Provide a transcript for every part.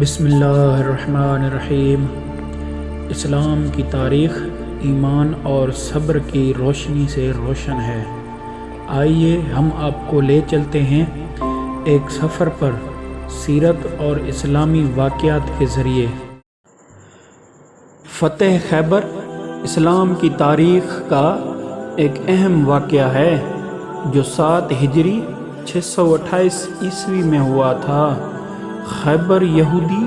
بسم اللہ الرحمن الرحیم۔ اسلام کی تاریخ ایمان اور صبر کی روشنی سے روشن ہے۔ آئیے ہم آپ کو لے چلتے ہیں ایک سفر پر سیرت اور اسلامی واقعات کے ذریعے۔ فتح خیبر اسلام کی تاریخ کا ایک اہم واقعہ ہے جو 7 ہجری 628 عیسوی میں ہوا تھا۔ خیبر یہودی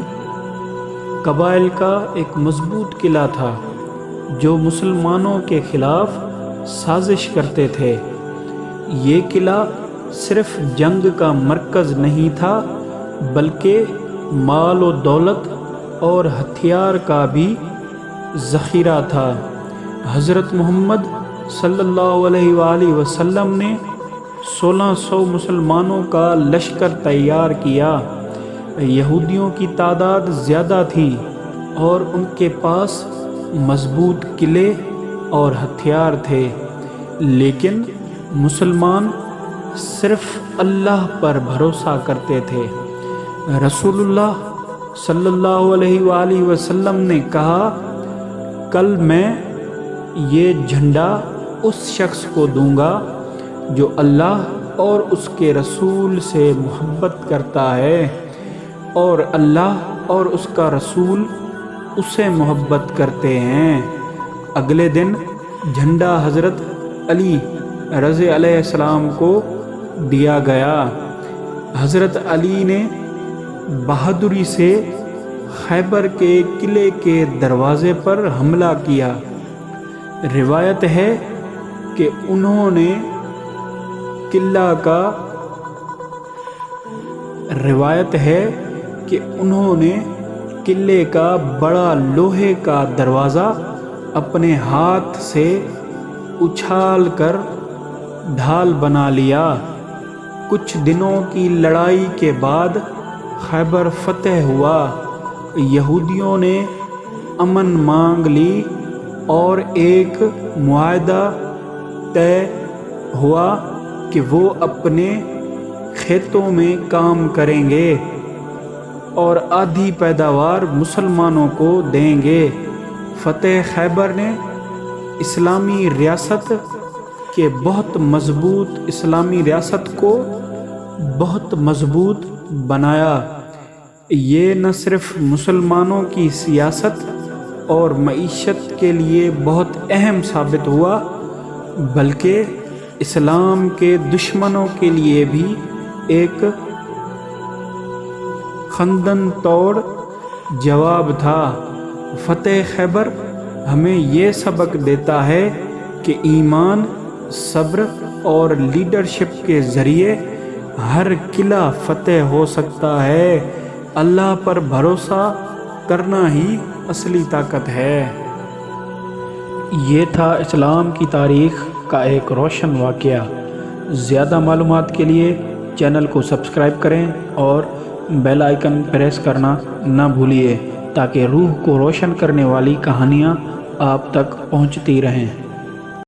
قبائل کا ایک مضبوط قلعہ تھا جو مسلمانوں کے خلاف سازش کرتے تھے۔ یہ قلعہ صرف جنگ کا مرکز نہیں تھا بلکہ مال و دولت اور ہتھیار کا بھی ذخیرہ تھا۔ حضرت محمد صلی اللہ علیہ وآلہ وسلم نے 1600 مسلمانوں کا لشکر تیار کیا۔ یہودیوں کی تعداد زیادہ تھی اور ان کے پاس مضبوط قلعے اور ہتھیار تھے، لیکن مسلمان صرف اللہ پر بھروسہ کرتے تھے۔ رسول اللہ صلی اللہ علیہ وآلہ وسلم نے کہا، کل میں یہ جھنڈا اس شخص کو دوں گا جو اللہ اور اس کے رسول سے محبت کرتا ہے، اور اللہ اور اس کا رسول اسے محبت کرتے ہیں۔ اگلے دن جھنڈا حضرت علی رضی علیہ السلام کو دیا گیا۔ حضرت علی نے بہادری سے خیبر کے قلعے کے دروازے پر حملہ کیا۔ روایت ہے کہ انہوں نے قلعے کا بڑا لوہے کا دروازہ اپنے ہاتھ سے اچھال کر ڈھال بنا لیا۔ کچھ دنوں کی لڑائی کے بعد خیبر فتح ہوا۔ یہودیوں نے امن مانگ لی اور ایک معاہدہ طے ہوا کہ وہ اپنے کھیتوں میں کام کریں گے اور آدھی پیداوار مسلمانوں کو دیں گے۔ فتح خیبر نے اسلامی ریاست کو بہت مضبوط بنایا۔ یہ نہ صرف مسلمانوں کی سیاست اور معیشت کے لیے بہت اہم ثابت ہوا بلکہ اسلام کے دشمنوں کے لیے بھی ایک خندق توڑ جواب تھا۔ فتح خیبر ہمیں یہ سبق دیتا ہے کہ ایمان، صبر اور لیڈرشپ کے ذریعے ہر قلعہ فتح ہو سکتا ہے۔ اللہ پر بھروسہ کرنا ہی اصلی طاقت ہے۔ یہ تھا اسلام کی تاریخ کا ایک روشن واقعہ۔ زیادہ معلومات کے لیے چینل کو سبسکرائب کریں اور بیل آئیکن پریس کرنا نہ بھولیے تاکہ روح کو روشن کرنے والی کہانیاں آپ تک پہنچتی رہیں۔